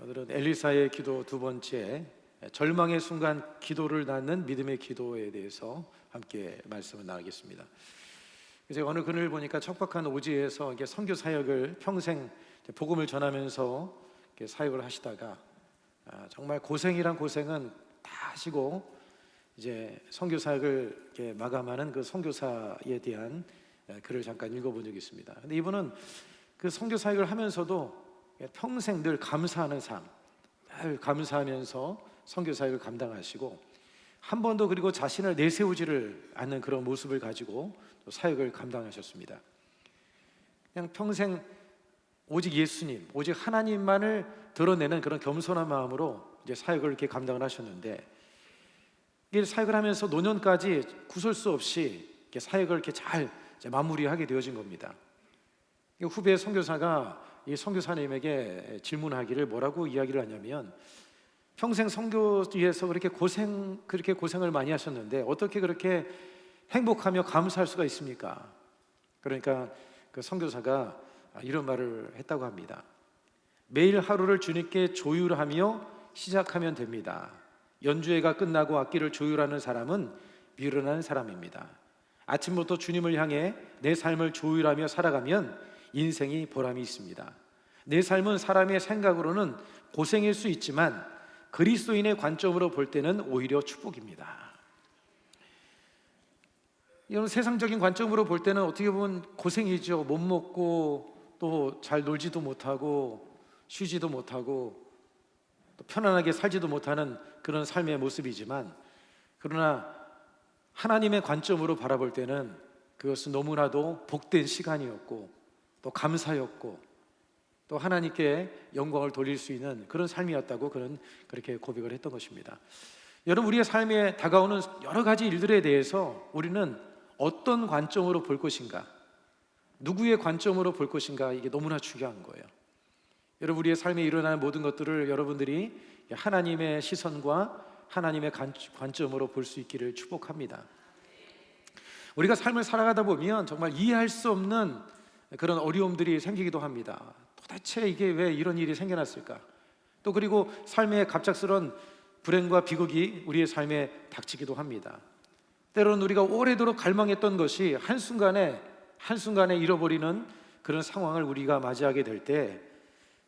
오늘은 엘리사의 기도 두 번째, 절망의 순간 기도를 낳는 믿음의 기도에 대해서 함께 말씀을 나누겠습니다. 제가 어느 글을 보니까 척박한 오지에서 선교 사역을 평생 복음을 전하면서 사역을 하시다가 정말 고생이란 고생은 다 하시고 이제 선교 사역을 마감하는 그 선교사에 대한 글을 잠깐 읽어본 적이 있습니다. 근데 이분은 그 선교 사역을 하면서도 평생 늘 감사하는 삶, 늘 감사하면서 선교 사역을 감당하시고 한 번도 그리고 자신을 내세우지를 않는 그런 모습을 가지고 또 사역을 감당하셨습니다. 그냥 평생 오직 예수님, 오직 하나님만을 드러내는 그런 겸손한 마음으로 이제 사역을 이렇게 감당을 하셨는데, 이 사역을 하면서 노년까지 구설수 없이 이렇게 사역을 이렇게 잘 마무리하게 되어진 겁니다. 후배 선교사가 이 선교사님에게 질문하기를 뭐라고 이야기를 하냐면, 평생 선교 위해서 그렇게 고생을 많이 하셨는데 어떻게 그렇게 행복하며 감사할 수가 있습니까? 그러니까 그 선교사가 이런 말을 했다고 합니다. 매일 하루를 주님께 조율하며 시작하면 됩니다. 연주회가 끝나고 악기를 조율하는 사람은 미련한 사람입니다. 아침부터 주님을 향해 내 삶을 조율하며 살아가면 인생이 보람이 있습니다. 내 삶은 사람의 생각으로는 고생일 수 있지만 그리스도인의 관점으로 볼 때는 오히려 축복입니다. 이런 세상적인 관점으로 볼 때는 어떻게 보면 고생이죠. 못 먹고 또 잘 놀지도 못하고 쉬지도 못하고 또 편안하게 살지도 못하는 그런 삶의 모습이지만, 그러나 하나님의 관점으로 바라볼 때는 그것은 너무나도 복된 시간이었고 또 감사였고 또 하나님께 영광을 돌릴 수 있는 그런 삶이었다고 그는 그렇게 고백을 했던 것입니다. 여러분, 우리의 삶에 다가오는 여러 가지 일들에 대해서 우리는 어떤 관점으로 볼 것인가, 누구의 관점으로 볼 것인가, 이게 너무나 중요한 거예요. 여러분, 우리의 삶에 일어나는 모든 것들을 여러분들이 하나님의 시선과 하나님의 관점으로 볼 수 있기를 축복합니다. 우리가 삶을 살아가다 보면 정말 이해할 수 없는 그런 어려움들이 생기기도 합니다. 도대체 이게 왜 이런 일이 생겨났을까? 또 그리고 삶의 갑작스런 불행과 비극이 우리의 삶에 닥치기도 합니다. 때로는 우리가 오래도록 갈망했던 것이 한순간에 잃어버리는 그런 상황을 우리가 맞이하게 될 때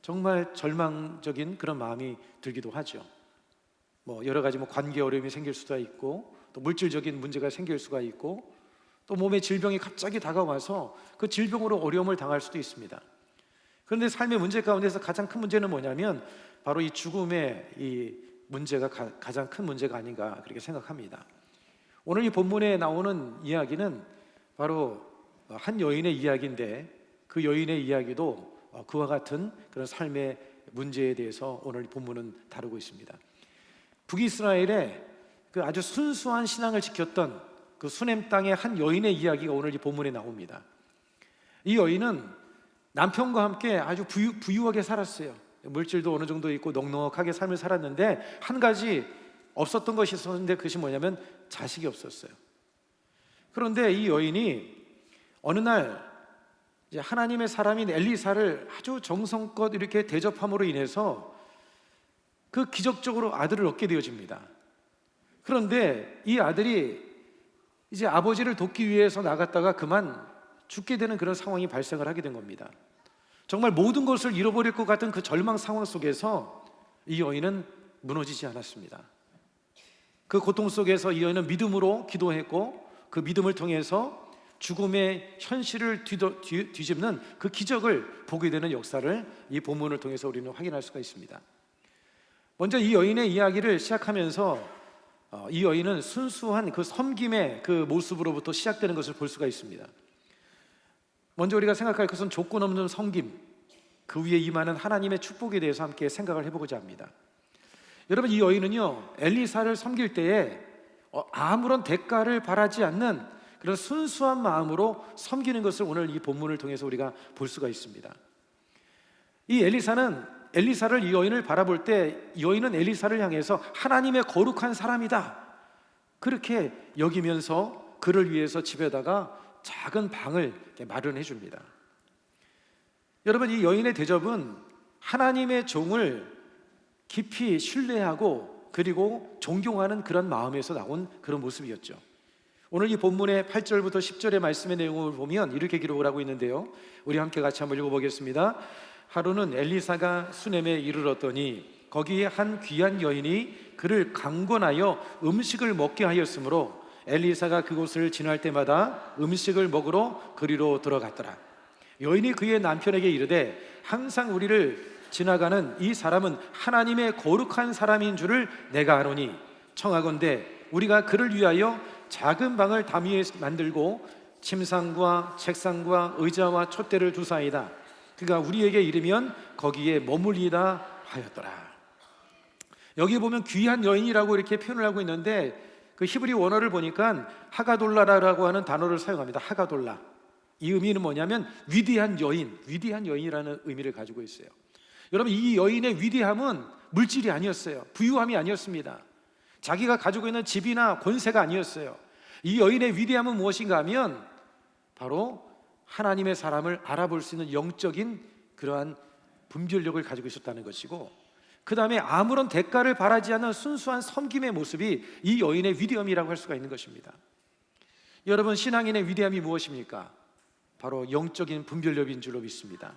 정말 절망적인 그런 마음이 들기도 하죠. 여러 가지 관계 어려움이 생길 수도 있고, 또 물질적인 문제가 생길 수가 있고, 또 몸에 질병이 갑자기 다가와서 그 질병으로 어려움을 당할 수도 있습니다. 그런데 삶의 문제 가운데서 가장 큰 문제는 뭐냐면 바로 이 죽음의 이 문제가 가장 큰 문제가 아닌가 그렇게 생각합니다. 오늘 이 본문에 나오는 이야기는 바로 한 여인의 이야기인데, 그 여인의 이야기도 그와 같은 그런 삶의 문제에 대해서 오늘 본문은 다루고 있습니다. 북이스라엘의 그 아주 순수한 신앙을 지켰던 그 수넴 땅의 한 여인의 이야기가 오늘 이 본문에 나옵니다. 이 여인은 남편과 함께 아주 부유하게 살았어요. 물질도 어느 정도 있고 넉넉하게 삶을 살았는데 한 가지 없었던 것이 있었는데 그것이 뭐냐면 자식이 없었어요. 그런데 이 여인이 어느 날 이제 하나님의 사람인 엘리사를 아주 정성껏 이렇게 대접함으로 인해서 그 기적적으로 아들을 얻게 되어집니다. 그런데 이 아들이 이제 아버지를 돕기 위해서 나갔다가 그만 죽게 되는 그런 상황이 발생을 하게 된 겁니다. 정말 모든 것을 잃어버릴 것 같은 그 절망 상황 속에서 이 여인은 무너지지 않았습니다. 그 고통 속에서 이 여인은 믿음으로 기도했고, 그 믿음을 통해서 죽음의 현실을 뒤집는 그 기적을 보게 되는 역사를 이 본문을 통해서 우리는 확인할 수가 있습니다. 먼저 이 여인의 이야기를 시작하면서 이 여인은 순수한 그 섬김의 그 모습으로부터 시작되는 것을 볼 수가 있습니다. 먼저 우리가 생각할 것은 조건 없는 섬김, 그 위에 임하는 하나님의 축복에 대해서 함께 생각을 해보고자 합니다. 여러분, 이 여인은요, 엘리사를 섬길 때에 아무런 대가를 바라지 않는 그런 순수한 마음으로 섬기는 것을 오늘 이 본문을 통해서 우리가 볼 수가 있습니다. 이 엘리사를 이 여인을 바라볼 때 여인은 엘리사를 향해서 하나님의 거룩한 사람이다 그렇게 여기면서 그를 위해서 집에다가 작은 방을 마련해 줍니다. 여러분, 이 여인의 대접은 하나님의 종을 깊이 신뢰하고 그리고 존경하는 그런 마음에서 나온 그런 모습이었죠. 오늘 이 본문의 8절부터 10절의 말씀의 내용을 보면 이렇게 기록을 하고 있는데요, 우리 함께 같이 한번 읽어보겠습니다. 하루는 엘리사가 수넴에 이르렀더니 거기에 한 귀한 여인이 그를 강권하여 음식을 먹게 하였으므로 엘리사가 그곳을 지날 때마다 음식을 먹으러 그리로 들어갔더라. 여인이 그의 남편에게 이르되 항상 우리를 지나가는 이 사람은 하나님의 거룩한 사람인 줄을 내가 아노니 청하건대 우리가 그를 위하여 작은 방을 담 위에 만들고 침상과 책상과 의자와 촛대를 두사이다. 그가 우리에게 이르면 거기에 머물리다 하였더라. 여기 보면 귀한 여인이라고 이렇게 표현을 하고 있는데 그 히브리 원어를 보니까 하가돌라라고 하는 단어를 사용합니다. 하가돌라. 이 의미는 뭐냐면 위대한 여인, 위대한 여인이라는 의미를 가지고 있어요. 여러분, 이 여인의 위대함은 물질이 아니었어요. 부유함이 아니었습니다. 자기가 가지고 있는 집이나 권세가 아니었어요. 이 여인의 위대함은 무엇인가 하면 바로 하나님의 사람을 알아볼 수 있는 영적인 그러한 분별력을 가지고 있었다는 것이고, 그 다음에 아무런 대가를 바라지 않는 순수한 섬김의 모습이 이 여인의 위대함이라고 할 수가 있는 것입니다. 여러분, 신앙인의 위대함이 무엇입니까? 바로 영적인 분별력인 줄로 믿습니다.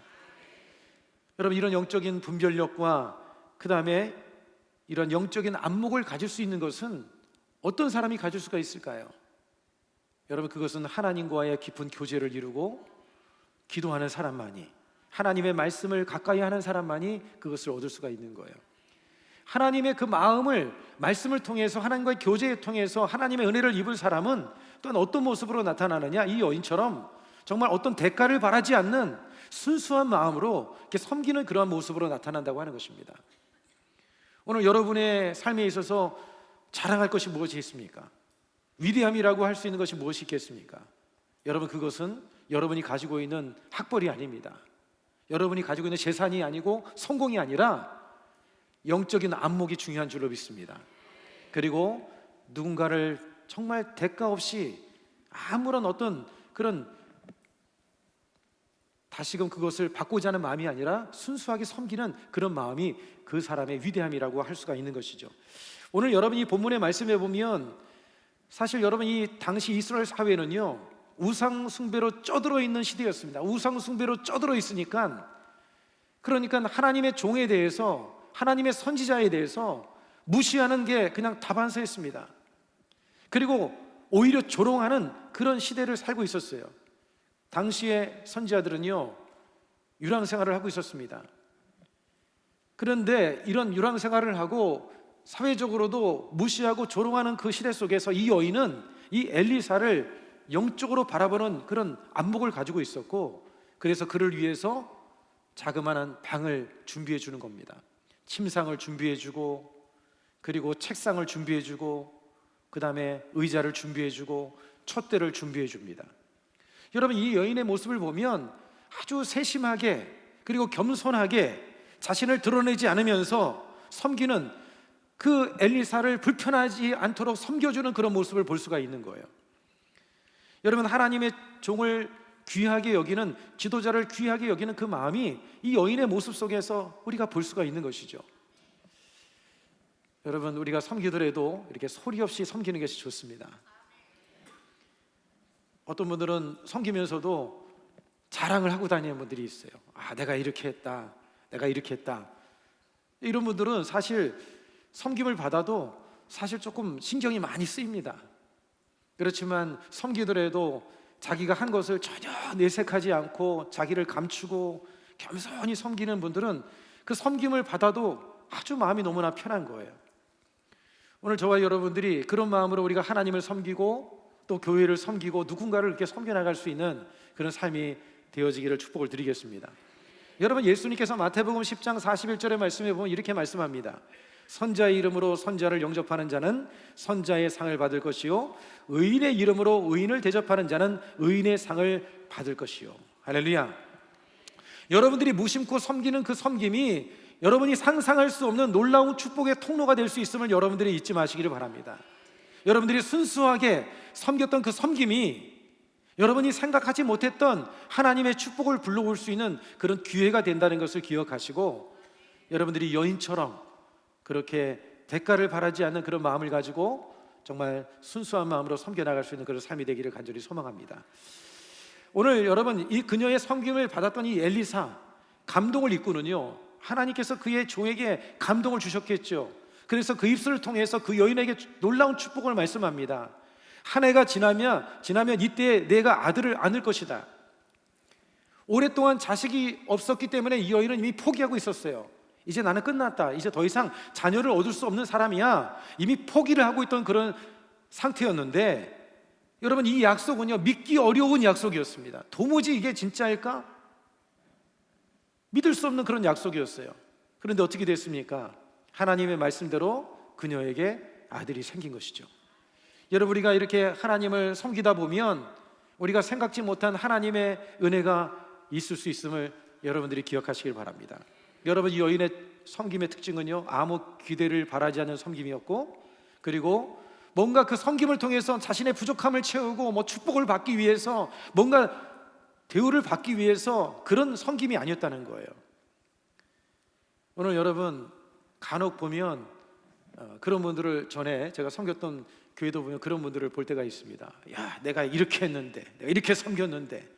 여러분, 이런 영적인 분별력과 그 다음에 이런 영적인 안목을 가질 수 있는 것은 어떤 사람이 가질 수가 있을까요? 여러분, 그것은 하나님과의 깊은 교제를 이루고 기도하는 사람만이, 하나님의 말씀을 가까이 하는 사람만이 그것을 얻을 수가 있는 거예요. 하나님의 그 마음을 말씀을 통해서, 하나님과의 교제를 통해서 하나님의 은혜를 입을 사람은 또한 어떤 모습으로 나타나느냐? 이 여인처럼 정말 어떤 대가를 바라지 않는 순수한 마음으로 이렇게 섬기는 그러한 모습으로 나타난다고 하는 것입니다. 오늘 여러분의 삶에 있어서 자랑할 것이 무엇이 있습니까? 위대함이라고 할 수 있는 것이 무엇이 있겠습니까? 여러분, 그것은 여러분이 가지고 있는 학벌이 아닙니다. 여러분이 가지고 있는 재산이 아니고 성공이 아니라 영적인 안목이 중요한 줄로 믿습니다. 그리고 누군가를 정말 대가 없이 아무런 어떤 그런 다시금 그것을 받고자 하는 마음이 아니라 순수하게 섬기는 그런 마음이 그 사람의 위대함이라고 할 수가 있는 것이죠. 오늘 여러분이 본문의 말씀에 보면 사실 여러분, 이 당시 이스라엘 사회는요, 우상 숭배로 쩌들어 있는 시대였습니다. 우상 숭배로 쩌들어 있으니까, 그러니까 하나님의 종에 대해서, 하나님의 선지자에 대해서 무시하는 게 그냥 다반사였습니다. 그리고 오히려 조롱하는 그런 시대를 살고 있었어요. 당시의 선지자들은요, 유랑 생활을 하고 있었습니다. 그런데 이런 유랑 생활을 하고 사회적으로도 무시하고 조롱하는 그 시대 속에서 이 여인은 이 엘리사를 영적으로 바라보는 그런 안목을 가지고 있었고, 그래서 그를 위해서 자그마한 방을 준비해 주는 겁니다. 침상을 준비해 주고, 그리고 책상을 준비해 주고, 그 다음에 의자를 준비해 주고, 촛대를 준비해 줍니다. 여러분, 이 여인의 모습을 보면 아주 세심하게 그리고 겸손하게 자신을 드러내지 않으면서 섬기는, 그 엘리사를 불편하지 않도록 섬겨주는 그런 모습을 볼 수가 있는 거예요. 여러분, 하나님의 종을 귀하게 여기는, 지도자를 귀하게 여기는 그 마음이 이 여인의 모습 속에서 우리가 볼 수가 있는 것이죠. 여러분, 우리가 섬기더라도 이렇게 소리 없이 섬기는 것이 좋습니다. 어떤 분들은 섬기면서도 자랑을 하고 다니는 분들이 있어요. 아, 내가 이렇게 했다, 내가 이렇게 했다. 이런 분들은 사실 섬김을 받아도 사실 조금 신경이 많이 쓰입니다. 그렇지만 섬기더라도 자기가 한 것을 전혀 내색하지 않고 자기를 감추고 겸손히 섬기는 분들은 그 섬김을 받아도 아주 마음이 너무나 편한 거예요. 오늘 저와 여러분들이 그런 마음으로 우리가 하나님을 섬기고 또 교회를 섬기고 누군가를 이렇게 섬겨나갈 수 있는 그런 삶이 되어지기를 축복을 드리겠습니다. 여러분, 예수님께서 마태복음 10장 41절의 말씀에 보면 이렇게 말씀합니다. 선자의 이름으로 선자를 영접하는 자는 선자의 상을 받을 것이요, 의인의 이름으로 의인을 대접하는 자는 의인의 상을 받을 것이요. 할렐루야. 여러분들이 무심코 섬기는 그 섬김이 여러분이 상상할 수 없는 놀라운 축복의 통로가 될 수 있음을 여러분들이 잊지 마시기를 바랍니다. 여러분들이 순수하게 섬겼던 그 섬김이 여러분이 생각하지 못했던 하나님의 축복을 불러올 수 있는 그런 기회가 된다는 것을 기억하시고, 여러분들이 여인처럼 그렇게 대가를 바라지 않는 그런 마음을 가지고 정말 순수한 마음으로 섬겨나갈 수 있는 그런 삶이 되기를 간절히 소망합니다. 오늘 여러분, 이 그녀의 섬김을 받았던 이 엘리사, 감동을 입고는요, 하나님께서 그의 종에게 감동을 주셨겠죠. 그래서 그 입술을 통해서 그 여인에게 놀라운 축복을 말씀합니다. 한 해가 지나면 이때 내가 아들을 안을 것이다. 오랫동안 자식이 없었기 때문에 이 여인은 이미 포기하고 있었어요. 이제 나는 끝났다. 이제 더 이상 자녀를 얻을 수 없는 사람이야. 이미 포기를 하고 있던 그런 상태였는데, 여러분, 이 약속은요, 믿기 어려운 약속이었습니다. 도무지 이게 진짜일까? 믿을 수 없는 그런 약속이었어요. 그런데 어떻게 됐습니까? 하나님의 말씀대로 그녀에게 아들이 생긴 것이죠. 여러분, 우리가 이렇게 하나님을 섬기다 보면 우리가 생각지 못한 하나님의 은혜가 있을 수 있음을 여러분들이 기억하시길 바랍니다. 여러분, 이 여인의 섬김의 특징은요, 아무 기대를 바라지 않는 섬김이었고, 그리고 뭔가 그 섬김을 통해서 자신의 부족함을 채우고 축복을 받기 위해서, 뭔가 대우를 받기 위해서 그런 섬김이 아니었다는 거예요. 오늘 여러분, 간혹 보면 그런 분들을, 전에 제가 섬겼던 교회도 보면 그런 분들을 볼 때가 있습니다. 야, 내가 이렇게 했는데, 내가 이렇게 섬겼는데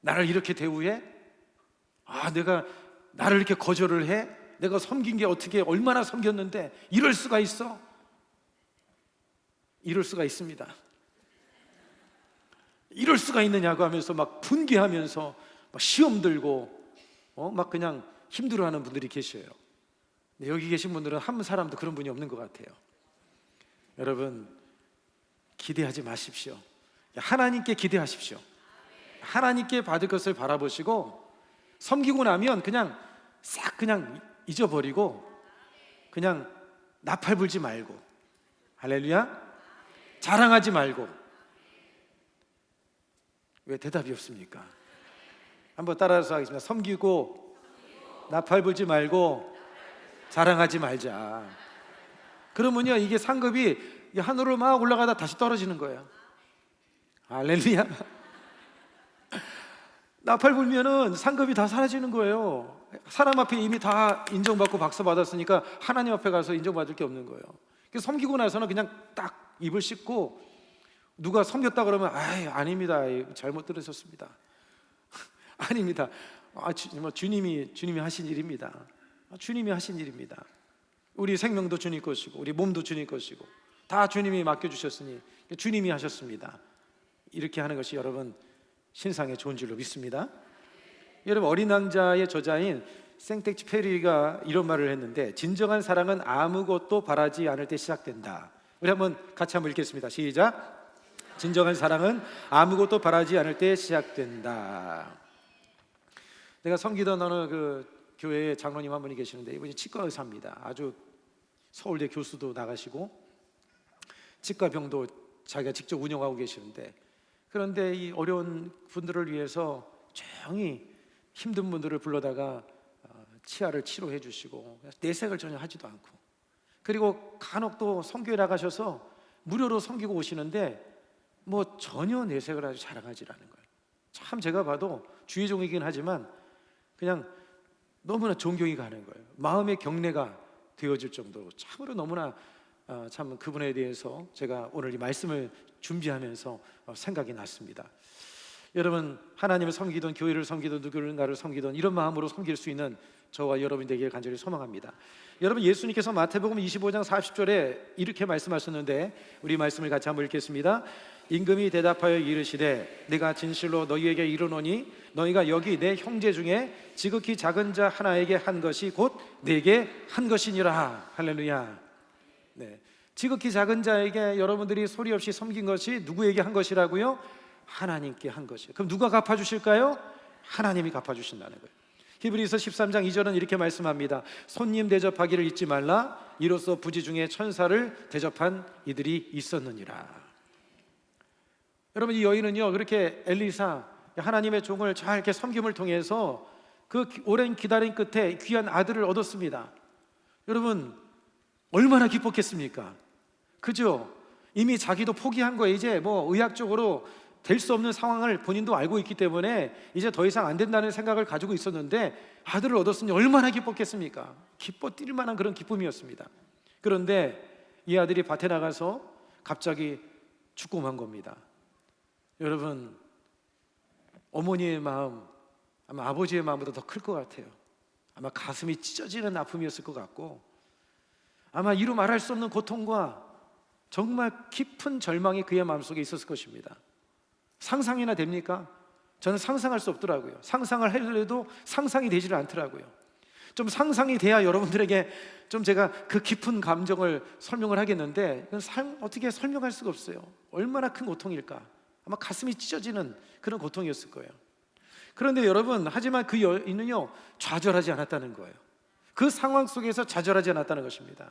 나를 이렇게 대우해? 내가 나를 이렇게 거절을 해? 내가 섬긴 게 어떻게, 얼마나 섬겼는데 이럴 수가 있어? 이럴 수가 있습니다. 이럴 수가 있느냐고 하면서 막 분개하면서 막 시험 들고 막 그냥 힘들어하는 분들이 계셔요. 여기 계신 분들은 한 사람도 그런 분이 없는 것 같아요. 여러분, 기대하지 마십시오. 하나님께 기대하십시오. 하나님께 받을 것을 바라보시고, 섬기고 나면 그냥 싹 그냥 잊어버리고 그냥 나팔 불지 말고, 할렐루야, 자랑하지 말고. 왜 대답이 없습니까? 한번 따라서 하겠습니다. 섬기고 나팔 불지 말고 자랑하지 말자. 그러면요, 이게 상급이 하늘로 막 올라가다 다시 떨어지는 거예요. 할렐루야. 나팔 불면은 상급이 다 사라지는 거예요. 사람 앞에 이미 다 인정받고 박수 받았으니까 하나님 앞에 가서 인정받을 게 없는 거예요. 그래서 섬기고 나서는 그냥 딱 입을 씻고, 누가 섬겼다 그러면 아닙니다, 잘못 들으셨습니다. 아닙니다. 주님이 하신 일입니다. 주님이 하신 일입니다. 우리 생명도 주님 것이고 우리 몸도 주님 것이고 다 주님이 맡겨주셨으니 주님이 하셨습니다. 이렇게 하는 것이 여러분 신상의 좋은 줄로 믿습니다. 여러분, 어린 왕자의 저자인 생텍쥐페리가 이런 말을 했는데, 진정한 사랑은 아무것도 바라지 않을 때 시작된다. 우리 같이 한번 읽겠습니다. 시작. 진정한 사랑은 아무것도 바라지 않을 때 시작된다. 내가 섬기던 어느 그 교회에 장로님 한 분이 계시는데, 이분이 치과 의사입니다. 아주 서울대 교수도 나가시고 치과병도 자기가 직접 운영하고 계시는데, 그런데 이 어려운 분들을 위해서 조용히 힘든 분들을 불러다가 치아를 치료해 주시고 내색을 전혀 하지도 않고, 그리고 간혹 또 선교에 나가셔서 무료로 섬기고 오시는데 전혀 내색을 아주 자랑하지 않는 거예요. 참 제가 봐도 주의 종이긴 하지만 그냥 너무나 존경이 가는 거예요. 마음의 경례가 되어질 정도로 참으로 너무나 참 그분에 대해서 제가 오늘 이 말씀을 준비하면서 생각이 났습니다. 여러분, 하나님을 섬기던, 교회를 섬기던, 누군가를 섬기던 이런 마음으로 섬길 수 있는 저와 여러분이 되기를 간절히 소망합니다. 여러분, 예수님께서 마태복음 25장 40절에 이렇게 말씀하셨는데, 우리 말씀을 같이 한번 읽겠습니다. 임금이 대답하여 이르시되 내가 진실로 너희에게 이르노니 너희가 여기 내 형제 중에 지극히 작은 자 하나에게 한 것이 곧 내게 한 것이니라. 할렐루야. 네, 지극히 작은 자에게 여러분들이 소리 없이 섬긴 것이 누구에게 한 것이라고요? 하나님께 한 것이에요. 그럼 누가 갚아주실까요? 하나님이 갚아주신다는 거예요. 히브리서 13장 2절은 이렇게 말씀합니다. 손님 대접하기를 잊지 말라. 이로써 부지 중에 천사를 대접한 이들이 있었느니라. 여러분, 이 여인은요, 그렇게 엘리사, 하나님의 종을 잘 이렇게 섬김을 통해서 그 오랜 기다림 끝에 귀한 아들을 얻었습니다. 여러분, 얼마나 기뻤겠습니까? 그죠? 이미 자기도 포기한 거예요. 이제 의학적으로 될 수 없는 상황을 본인도 알고 있기 때문에 이제 더 이상 안 된다는 생각을 가지고 있었는데 아들을 얻었으니 얼마나 기뻤겠습니까? 기뻐 뛸 만한 그런 기쁨이었습니다. 그런데 이 아들이 밭에 나가서 갑자기 죽고 만 겁니다. 여러분, 어머니의 마음, 아마 아버지의 마음보다 더 클 것 같아요. 아마 가슴이 찢어지는 아픔이었을 것 같고, 아마 이루 말할 수 없는 고통과 정말 깊은 절망이 그의 마음속에 있었을 것입니다. 상상이나 됩니까? 저는 상상할 수 없더라고요. 상상을 하려도 상상이 되지를 않더라고요. 좀 상상이 돼야 여러분들에게 좀 제가 그 깊은 감정을 설명을 하겠는데, 이건 어떻게 설명할 수가 없어요. 얼마나 큰 고통일까? 아마 가슴이 찢어지는 그런 고통이었을 거예요. 그런데 여러분, 하지만 그 여인은요, 좌절하지 않았다는 거예요. 그 상황 속에서 좌절하지 않았다는 것입니다.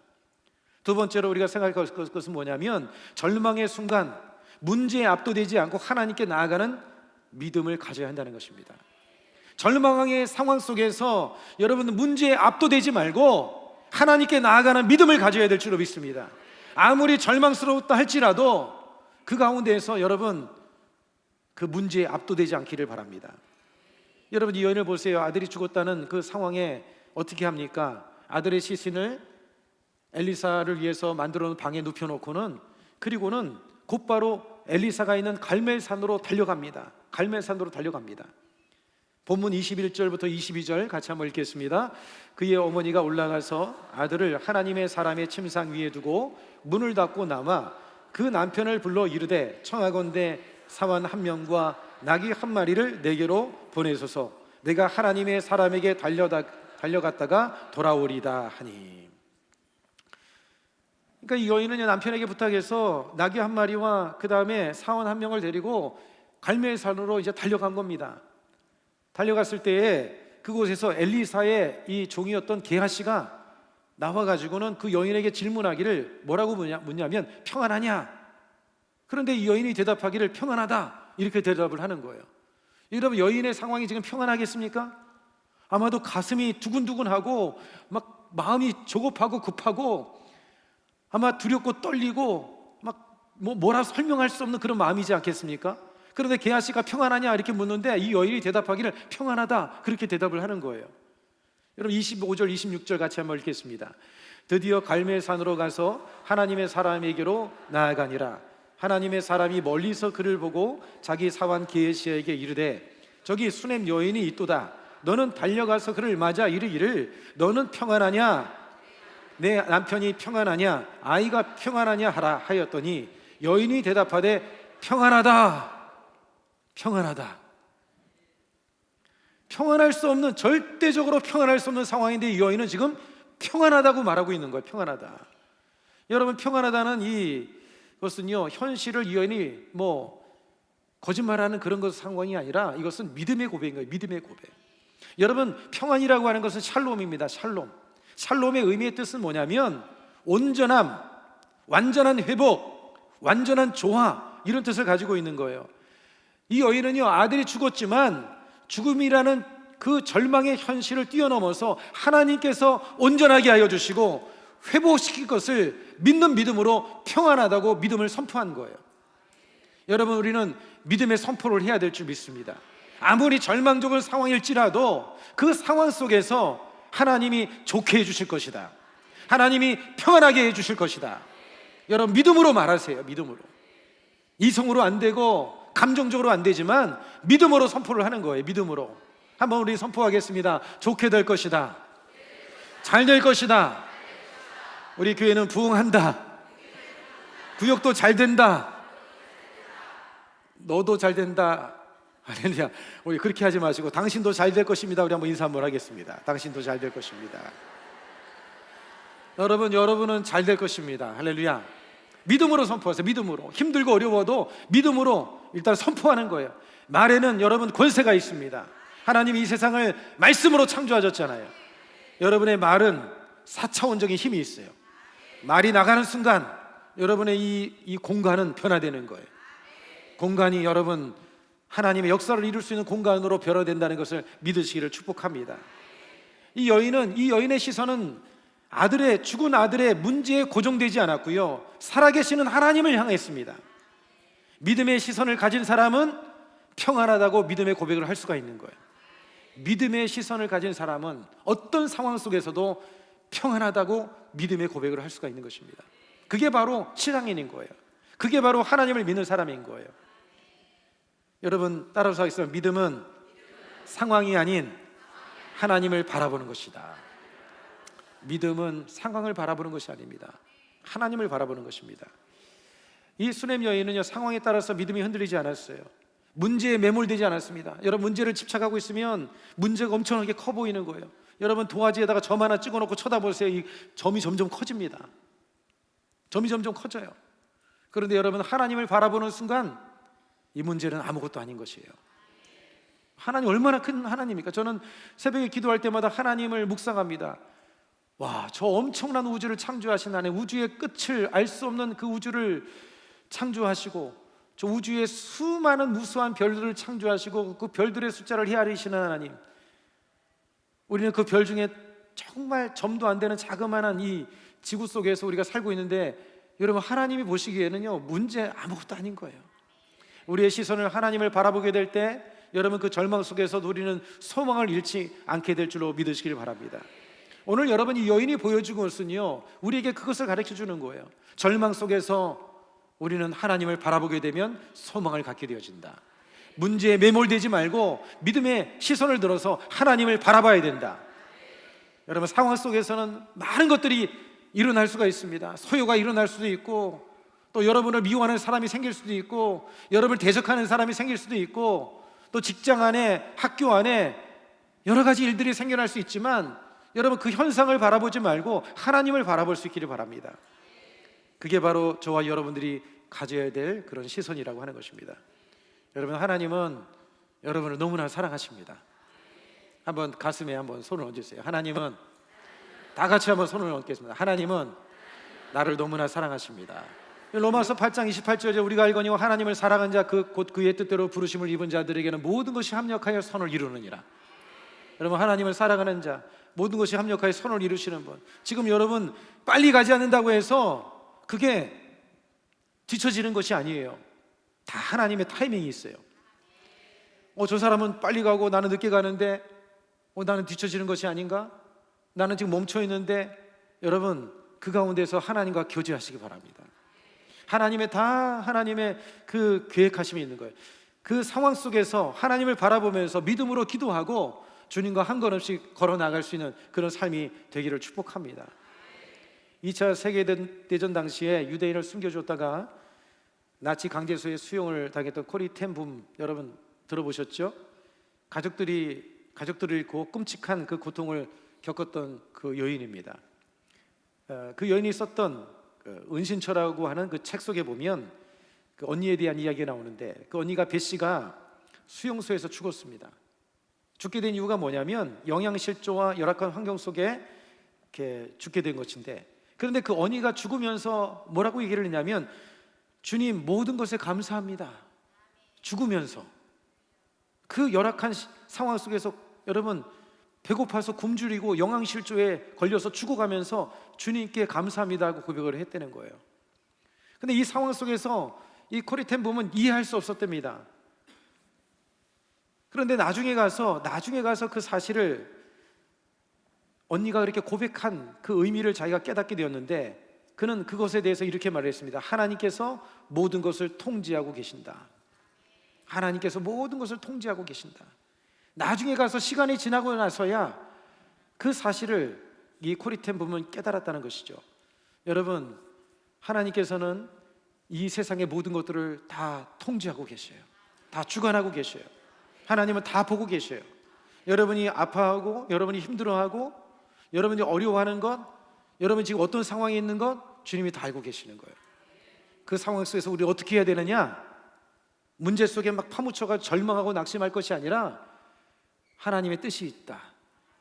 두 번째로 우리가 생각할 것은 뭐냐면, 절망의 순간 문제에 압도되지 않고 하나님께 나아가는 믿음을 가져야 한다는 것입니다. 절망의 상황 속에서 여러분은 문제에 압도되지 말고 하나님께 나아가는 믿음을 가져야 될 줄로 믿습니다. 아무리 절망스러웠다 할지라도 그 가운데에서 여러분 그 문제에 압도되지 않기를 바랍니다. 여러분, 이 여인을 보세요. 아들이 죽었다는 그 상황에 어떻게 합니까? 아들의 시신을 엘리사를 위해서 만들어 놓은 방에 눕혀놓고는, 그리고는 곧바로 엘리사가 있는 갈멜산으로 달려갑니다. 갈멜산으로 달려갑니다. 본문 21절부터 22절 같이 한번 읽겠습니다. 그의 어머니가 올라가서 아들을 하나님의 사람의 침상 위에 두고 문을 닫고 나와 그 남편을 불러 이르되, 청하건대 사환 한 명과 나귀 한 마리를 내게로 보내소서. 내가 하나님의 사람에게 달려갔다가 돌아오리다 하니. 그러니까 이 여인은 남편에게 부탁해서 나귀 한 마리와 그 다음에 사원 한 명을 데리고 갈멜산으로 이제 달려간 겁니다. 달려갔을 때에 그곳에서 엘리사의 이 종이었던 게하시가 나와가지고는 그 여인에게 질문하기를 뭐라고 묻냐면 평안하냐? 그런데 이 여인이 대답하기를 평안하다, 이렇게 대답을 하는 거예요. 여러분, 여인의 상황이 지금 평안하겠습니까? 아마도 가슴이 두근두근하고 막 마음이 조급하고 급하고 아마 두렵고 떨리고 막 뭐라 설명할 수 없는 그런 마음이지 않겠습니까? 그런데 게하시가 평안하냐 이렇게 묻는데 이 여인이 대답하기를 평안하다, 그렇게 대답을 하는 거예요. 여러분, 25절 26절 같이 한번 읽겠습니다. 드디어 갈멜산으로 가서 하나님의 사람에게로 나아가니라. 하나님의 사람이 멀리서 그를 보고 자기 사환 게하시에게 이르되, 저기 수넴 여인이 있도다. 너는 달려가서 그를 맞아 이르기를, 너는 평안하냐? 내 남편이 평안하냐? 아이가 평안하냐? 하라 하였더니 여인이 대답하되 평안하다, 평안하다. 평안할 수 없는, 절대적으로 평안할 수 없는 상황인데 이 여인은 지금 평안하다고 말하고 있는 거예요. 평안하다. 여러분, 평안하다는 이것은요, 현실을 이 여인이 거짓말하는 그런 것 상황이 아니라 이것은 믿음의 고백인 거예요. 믿음의 고백. 여러분, 평안이라고 하는 것은 샬롬입니다. 샬롬. 샬롬의 의미의 뜻은 뭐냐면 온전함, 완전한 회복, 완전한 조화, 이런 뜻을 가지고 있는 거예요. 이 여인은요, 아들이 죽었지만 죽음이라는 그 절망의 현실을 뛰어넘어서 하나님께서 온전하게 하여 주시고 회복시킬 것을 믿는 믿음으로 평안하다고 믿음을 선포한 거예요. 여러분, 우리는 믿음의 선포를 해야 될 줄 믿습니다. 아무리 절망적인 상황일지라도 그 상황 속에서 하나님이 좋게 해주실 것이다, 하나님이 평안하게 해주실 것이다. 여러분, 믿음으로 말하세요. 믿음으로. 이성으로 안 되고 감정적으로 안 되지만 믿음으로 선포를 하는 거예요. 믿음으로. 한번 우리 선포하겠습니다. 좋게 될 것이다, 잘 될 것이다, 우리 교회는 부흥한다, 구역도 잘 된다, 너도 잘 된다. 할렐루야. 우리 그렇게 하지 마시고 당신도 잘 될 것입니다. 우리 한번 인사 한번 하겠습니다. 당신도 잘 될 것입니다. 여러분은 잘 될 것입니다. 할렐루야. 믿음으로 선포하세요. 믿음으로. 힘들고 어려워도 믿음으로 일단 선포하는 거예요. 말에는 여러분 권세가 있습니다. 하나님이 이 세상을 말씀으로 창조하셨잖아요. 여러분의 말은 4차원적인 힘이 있어요. 말이 나가는 순간 여러분의 이 공간은 변화되는 거예요. 공간이 여러분 하나님의 역사를 이룰 수 있는 공간으로 변화된다는 것을 믿으시기를 축복합니다. 이 여인의 시선은 죽은 아들의 문제에 고정되지 않았고요, 살아계시는 하나님을 향했습니다. 믿음의 시선을 가진 사람은 평안하다고 믿음의 고백을 할 수가 있는 거예요. 믿음의 시선을 가진 사람은 어떤 상황 속에서도 평안하다고 믿음의 고백을 할 수가 있는 것입니다. 그게 바로 신앙인인 거예요. 그게 바로 하나님을 믿는 사람인 거예요. 여러분 따라서 하겠습니다. 믿음은 상황이 아닌 하나님을 바라보는 것이다. 믿음은 상황을 바라보는 것이 아닙니다. 하나님을 바라보는 것입니다. 이 수넴 여인은요, 상황에 따라서 믿음이 흔들리지 않았어요. 문제에 매몰되지 않았습니다. 여러분 문제를 집착하고 있으면 문제가 엄청나게 커 보이는 거예요. 여러분 도화지에다가 점 하나 찍어놓고 쳐다보세요. 이 점이 점점 커집니다. 점이 점점 커져요. 그런데 여러분 하나님을 바라보는 순간 이 문제는 아무것도 아닌 것이에요. 하나님 얼마나 큰 하나님입니까? 저는 새벽에 기도할 때마다 하나님을 묵상합니다. 와, 저 엄청난 우주를 창조하신 하나님, 우주의 끝을 알 수 없는 그 우주를 창조하시고 저 우주의 수많은 무수한 별들을 창조하시고 그 별들의 숫자를 헤아리시는 하나님, 우리는 그 별 중에 정말 점도 안 되는 자그마한 이 지구 속에서 우리가 살고 있는데, 여러분 하나님이 보시기에는요 문제 아무것도 아닌 거예요. 우리의 시선을 하나님을 바라보게 될 때 여러분 그 절망 속에서도 우리는 소망을 잃지 않게 될 줄로 믿으시길 바랍니다. 오늘 여러분 이 여인이 보여준 것은요 우리에게 그것을 가르쳐 주는 거예요. 절망 속에서 우리는 하나님을 바라보게 되면 소망을 갖게 되어진다. 문제에 매몰되지 말고 믿음의 시선을 들어서 하나님을 바라봐야 된다. 여러분 상황 속에서는 많은 것들이 일어날 수가 있습니다. 소요가 일어날 수도 있고, 또 여러분을 미워하는 사람이 생길 수도 있고, 여러분을 대적하는 사람이 생길 수도 있고, 또 직장 안에, 학교 안에 여러 가지 일들이 생겨날 수 있지만, 여러분 그 현상을 바라보지 말고 하나님을 바라볼 수 있기를 바랍니다. 그게 바로 저와 여러분들이 가져야 될 그런 시선이라고 하는 것입니다. 여러분 하나님은 여러분을 너무나 사랑하십니다. 한번 가슴에 한번 손을 얹으세요. 하나님은, 다 같이 한번 손을 얹겠습니다. 하나님은 나를 너무나 사랑하십니다. 로마서 8장 28절에 우리가 알거니와 하나님을 사랑한 자 곧 그의 뜻대로 부르심을 입은 자들에게는 모든 것이 합력하여 선을 이루느니라. 여러분 하나님을 사랑하는 자, 모든 것이 합력하여 선을 이루시는 분. 지금 여러분 빨리 가지 않는다고 해서 그게 뒤처지는 것이 아니에요. 다 하나님의 타이밍이 있어요. 저 사람은 빨리 가고 나는 늦게 가는데 나는 뒤처지는 것이 아닌가? 나는 지금 멈춰 있는데, 여러분 그 가운데서 하나님과 교제하시기 바랍니다. 하나님의 그 계획하심이 있는 거예요. 그 상황 속에서 하나님을 바라보면서 믿음으로 기도하고 주님과 한 걸음씩 걸어 나갈 수 있는 그런 삶이 되기를 축복합니다. 2차 세계대전 당시에 유대인을 숨겨줬다가 나치 강제소에 수용을 당했던 코리 텐 붐, 여러분 들어보셨죠? 가족들을 잃고 끔찍한 그 고통을 겪었던 그 여인입니다. 그 여인이 썼던 은신처라고 하는 그 책 속에 보면 그 언니에 대한 이야기가 나오는데, 그 언니가 베시가 수용소에서 죽었습니다. 죽게 된 이유가 뭐냐면 영양실조와 열악한 환경 속에 이렇게 죽게 된 것인데, 그런데 그 언니가 죽으면서 뭐라고 얘기를 했냐면, 주님 모든 것에 감사합니다. 죽으면서 그 열악한 상황 속에서 여러분 배고파서 굶주리고 영양실조에 걸려서 죽어가면서 주님께 감사합니다 하고 고백을 했다는 거예요. 근데 이 상황 속에서 이 코리 텐 붐은 이해할 수 없었답니다. 그런데 나중에 가서 그 사실을, 언니가 그렇게 고백한 그 의미를 자기가 깨닫게 되었는데, 그는 그것에 대해서 이렇게 말했습니다. 하나님께서 모든 것을 통제하고 계신다. 하나님께서 모든 것을 통제하고 계신다. 나중에 가서 시간이 지나고 나서야 그 사실을 이 코리 텐 붐은 깨달았다는 것이죠. 여러분 하나님께서는 이 세상의 모든 것들을 다 통제하고 계셔요. 다 주관하고 계셔요. 하나님은 다 보고 계셔요. 여러분이 아파하고, 여러분이 힘들어하고, 여러분이 어려워하는 것, 여러분이 지금 어떤 상황에 있는 것, 주님이 다 알고 계시는 거예요. 그 상황 속에서 우리 어떻게 해야 되느냐? 문제 속에 막 파묻혀가 절망하고 낙심할 것이 아니라 하나님의 뜻이 있다,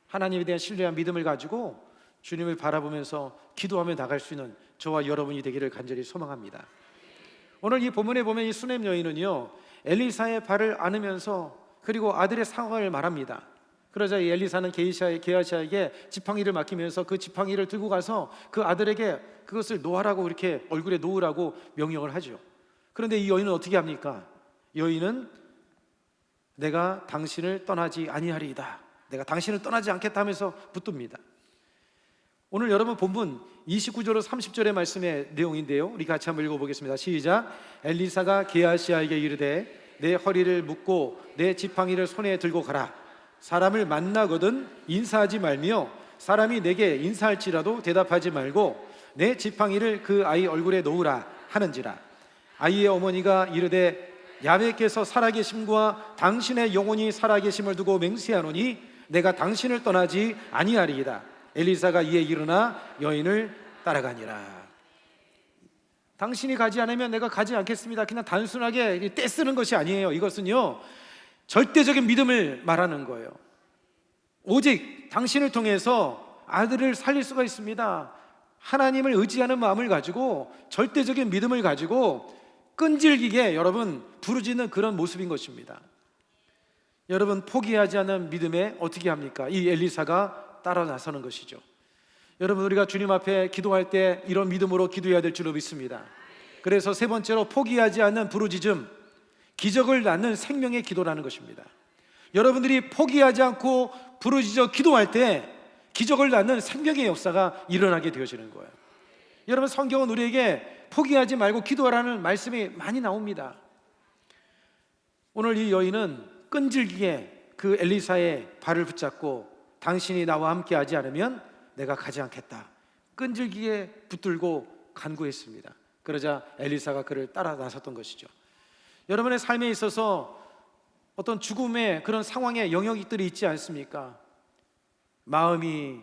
하나님에 대한 신뢰와 믿음을 가지고 주님을 바라보면서 기도하며 나갈 수 있는 저와 여러분이 되기를 간절히 소망합니다. 오늘 이 본문에 보면 이 수넴 여인은요 엘리사의 발을 안으면서 그리고 아들의 상황을 말합니다. 그러자 이 엘리사는 게하시에게 지팡이를 맡기면서 그 지팡이를 들고 가서 그 아들에게 그것을 놓으라고, 이렇게 얼굴에 놓으라고 명령을 하죠. 그런데 이 여인은 어떻게 합니까? 여인은 내가 당신을 떠나지 아니하리이다, 내가 당신을 떠나지 않겠다 하면서 붙듭니다. 오늘 여러분 본문 29절로 30절의 말씀의 내용인데요, 우리 같이 한번 읽어보겠습니다. 시작. 엘리사가 게하시아에게 이르되 내 허리를 묶고 내 지팡이를 손에 들고 가라. 사람을 만나거든 인사하지 말며 사람이 내게 인사할지라도 대답하지 말고 내 지팡이를 그 아이 얼굴에 놓으라 하는지라. 아이의 어머니가 이르되 야훼께서 살아계심과 당신의 영혼이 살아계심을 두고 맹세하노니 내가 당신을 떠나지 아니하리이다. 엘리사가 이에 일어나 여인을 따라가니라. 당신이 가지 않으면 내가 가지 않겠습니다. 그냥 단순하게 떼쓰는 것이 아니에요. 이것은요, 절대적인 믿음을 말하는 거예요. 오직 당신을 통해서 아들을 살릴 수가 있습니다. 하나님을 의지하는 마음을 가지고 절대적인 믿음을 가지고 끈질기게 여러분 부르짖는 그런 모습인 것입니다. 여러분, 포기하지 않는 믿음에 어떻게 합니까? 이 엘리사가 따라 나서는 것이죠. 여러분, 우리가 주님 앞에 기도할 때 이런 믿음으로 기도해야 될 줄로 믿습니다. 그래서 세 번째로 포기하지 않는 부르짖음, 기적을 낳는 생명의 기도라는 것입니다. 여러분들이 포기하지 않고 부르짖어 기도할 때 기적을 낳는 생명의 역사가 일어나게 되어지는 거예요. 여러분, 성경은 우리에게 포기하지 말고 기도하라는 말씀이 많이 나옵니다. 오늘 이 여인은 끈질기게 그 엘리사의 발을 붙잡고 당신이 나와 함께 하지 않으면 내가 가지 않겠다, 끈질기게 붙들고 간구했습니다. 그러자 엘리사가 그를 따라 나섰던 것이죠. 여러분의 삶에 있어서 어떤 죽음의 그런 상황의 영역들이 있지 않습니까? 마음이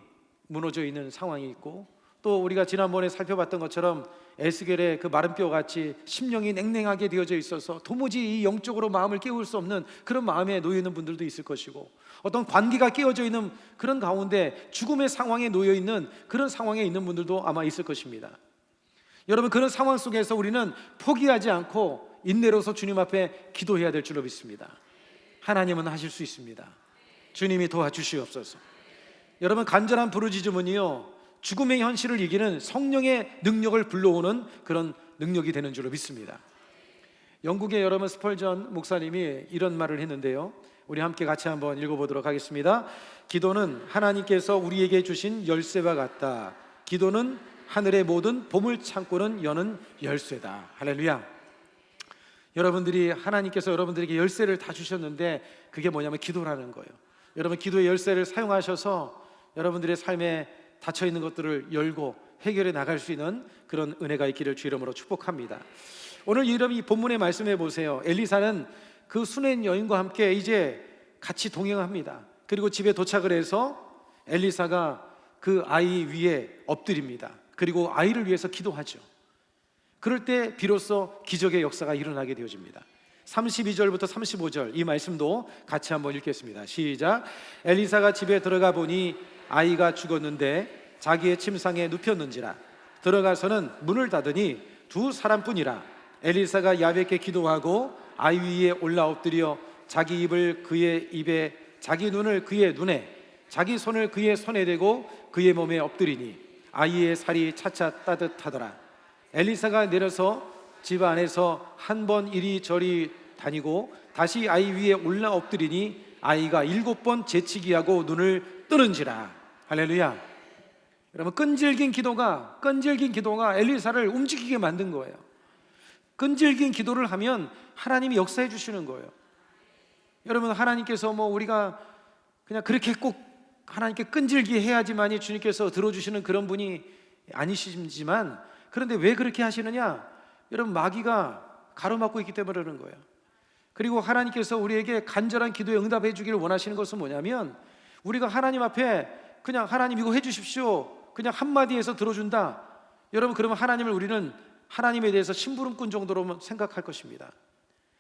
무너져 있는 상황이 있고, 또 우리가 지난번에 살펴봤던 것처럼 에스겔의 그 마른 뼈같이 심령이 냉랭하게 되어져 있어서 도무지 이 영적으로 마음을 깨울 수 없는 그런 마음에 놓여 있는 분들도 있을 것이고, 어떤 관계가 깨어져 있는 그런 가운데 죽음의 상황에 놓여 있는 그런 상황에 있는 분들도 아마 있을 것입니다. 여러분, 그런 상황 속에서 우리는 포기하지 않고 인내로서 주님 앞에 기도해야 될 줄로 믿습니다. 하나님은 하실 수 있습니다. 주님이 도와주시옵소서. 여러분, 간절한 부르짖음은요, 죽음의 현실을 이기는 성령의 능력을 불러오는 그런 능력이 되는 줄로 믿습니다. 영국의 여러분 스펄전 목사님이 이런 말을 했는데요, 우리 함께 같이 한번 읽어보도록 하겠습니다. 기도는 하나님께서 우리에게 주신 열쇠와 같다. 기도는 하늘의 모든 보물 창고는 여는 열쇠다. 할렐루야. 여러분들이, 하나님께서 여러분들에게 열쇠를 다 주셨는데 그게 뭐냐면 기도라는 거예요. 여러분, 기도의 열쇠를 사용하셔서 여러분들의 삶에 닫혀있는 것들을 열고 해결해 나갈 수 있는 그런 은혜가 있기를 주 이름으로 축복합니다. 오늘 이 본문의 말씀해 보세요. 엘리사는 그 수낸 여인과 함께 이제 같이 동행합니다. 그리고 집에 도착을 해서 엘리사가 그 아이 위에 엎드립니다. 그리고 아이를 위해서 기도하죠. 그럴 때 비로소 기적의 역사가 일어나게 되어집니다. 32절부터 35절 이 말씀도 같이 한번 읽겠습니다. 시작. 엘리사가 집에 들어가 보니 아이가 죽었는데 자기의 침상에 눕혔는지라. 들어가서는 문을 닫으니 두 사람뿐이라. 엘리사가 야훼께 기도하고 아이 위에 올라 엎드려 자기 입을 그의 입에, 자기 눈을 그의 눈에, 자기 손을 그의 손에 대고 그의 몸에 엎드리니 아이의 살이 차차 따뜻하더라. 엘리사가 내려서 집 안에서 한 번 이리저리 다니고 다시 아이 위에 올라 엎드리니 아이가 7번 재치기하고 눈을 뜨는지라. 할렐루야. 여러분, 끈질긴 기도가 엘리사를 움직이게 만든 거예요. 끈질긴 기도를 하면 하나님이 역사해 주시는 거예요. 여러분, 하나님께서 우리가 그냥 그렇게 꼭 하나님께 끈질기 해야지만이 주님께서 들어주시는 그런 분이 아니시지만, 그런데 왜 그렇게 하시느냐? 여러분, 마귀가 가로막고 있기 때문에 그러는 거예요. 그리고 하나님께서 우리에게 간절한 기도에 응답해 주기를 원하시는 것은 뭐냐면, 우리가 하나님 앞에 그냥 하나님 이거 해 주십시오, 그냥 한마디에서 들어준다. 여러분, 그러면 우리는 하나님에 대해서 심부름꾼 정도로 생각할 것입니다.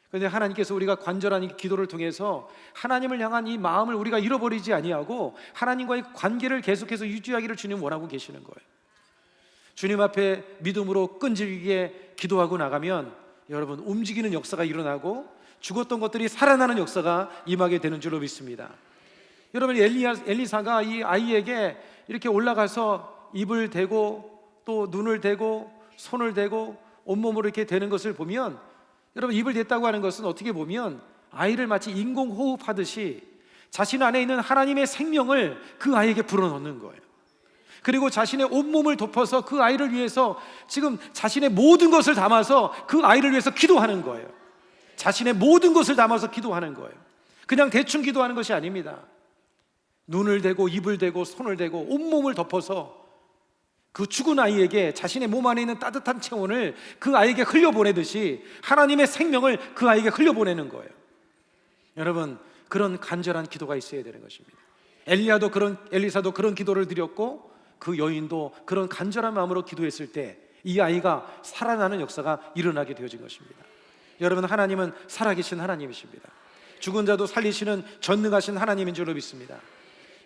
그런데 하나님께서 우리가 간절한 기도를 통해서 하나님을 향한 이 마음을 우리가 잃어버리지 아니하고 하나님과의 관계를 계속해서 유지하기를 주님 원하고 계시는 거예요. 주님 앞에 믿음으로 끈질기게 기도하고 나가면 여러분, 움직이는 역사가 일어나고 죽었던 것들이 살아나는 역사가 임하게 되는 줄로 믿습니다. 여러분, 엘리사가 이 아이에게 이렇게 올라가서 입을 대고 또 눈을 대고 손을 대고 온몸으로 이렇게 대는 것을 보면 여러분, 입을 댔다고 하는 것은 어떻게 보면 아이를 마치 인공호흡하듯이 자신 안에 있는 하나님의 생명을 그 아이에게 불어넣는 거예요. 그리고 자신의 온몸을 덮어서 그 아이를 위해서 지금 자신의 모든 것을 담아서 그 아이를 위해서 기도하는 거예요. 자신의 모든 것을 담아서 기도하는 거예요. 그냥 대충 기도하는 것이 아닙니다. 눈을 대고 입을 대고 손을 대고 온몸을 덮어서 그 죽은 아이에게 자신의 몸 안에 있는 따뜻한 체온을 그 아이에게 흘려보내듯이 하나님의 생명을 그 아이에게 흘려보내는 거예요. 여러분, 그런 간절한 기도가 있어야 되는 것입니다. 엘리사도 그런 기도를 드렸고 그 여인도 그런 간절한 마음으로 기도했을 때 이 아이가 살아나는 역사가 일어나게 되어진 것입니다. 여러분, 하나님은 살아계신 하나님이십니다. 죽은 자도 살리시는 전능하신 하나님인 줄로 믿습니다.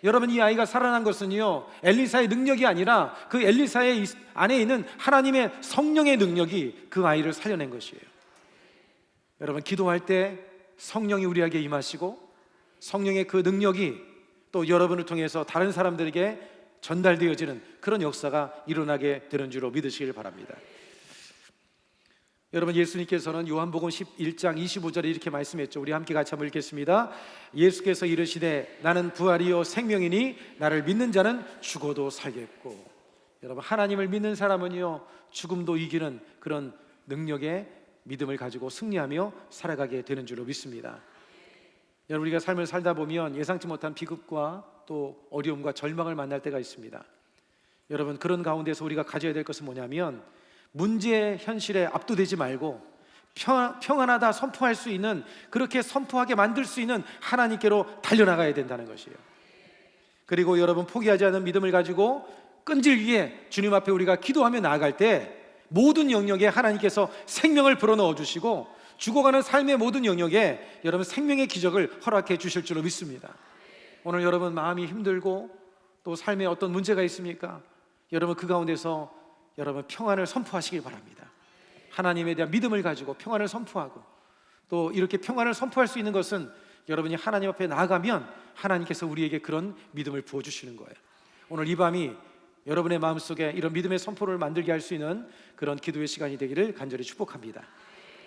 여러분, 이 아이가 살아난 것은요, 엘리사의 능력이 아니라 그 엘리사의 안에 있는 하나님의 성령의 능력이 그 아이를 살려낸 것이에요. 여러분, 기도할 때 성령이 우리에게 임하시고 성령의 그 능력이 또 여러분을 통해서 다른 사람들에게 전달되어지는 그런 역사가 일어나게 되는 줄로 믿으시길 바랍니다. 여러분, 예수님께서는 요한복음 11장 25절에 이렇게 말씀했죠. 우리 함께 같이 한번 읽겠습니다. 예수께서 이르시되 나는 부활이요 생명이니 나를 믿는 자는 죽어도 살겠고. 여러분, 하나님을 믿는 사람은요, 죽음도 이기는 그런 능력의 믿음을 가지고 승리하며 살아가게 되는 줄로 믿습니다. 여러분, 우리가 삶을 살다 보면 예상치 못한 비극과 또 어려움과 절망을 만날 때가 있습니다. 여러분, 그런 가운데서 우리가 가져야 될 것은 뭐냐면 문제의 현실에 압도되지 말고 평안하다 선포할 수 있는, 그렇게 선포하게 만들 수 있는 하나님께로 달려나가야 된다는 것이에요. 그리고 여러분, 포기하지 않은 믿음을 가지고 끈질기게 주님 앞에 우리가 기도하며 나아갈 때 모든 영역에 하나님께서 생명을 불어넣어 주시고 죽어가는 삶의 모든 영역에 여러분 생명의 기적을 허락해 주실 줄로 믿습니다. 오늘 여러분 마음이 힘들고 또 삶에 어떤 문제가 있습니까? 여러분, 그 가운데서 여러분 평안을 선포하시길 바랍니다. 하나님에 대한 믿음을 가지고 평안을 선포하고, 또 이렇게 평안을 선포할 수 있는 것은 여러분이 하나님 앞에 나아가면 하나님께서 우리에게 그런 믿음을 부어주시는 거예요. 오늘 이 밤이 여러분의 마음속에 이런 믿음의 선포를 만들게 할 수 있는 그런 기도의 시간이 되기를 간절히 축복합니다.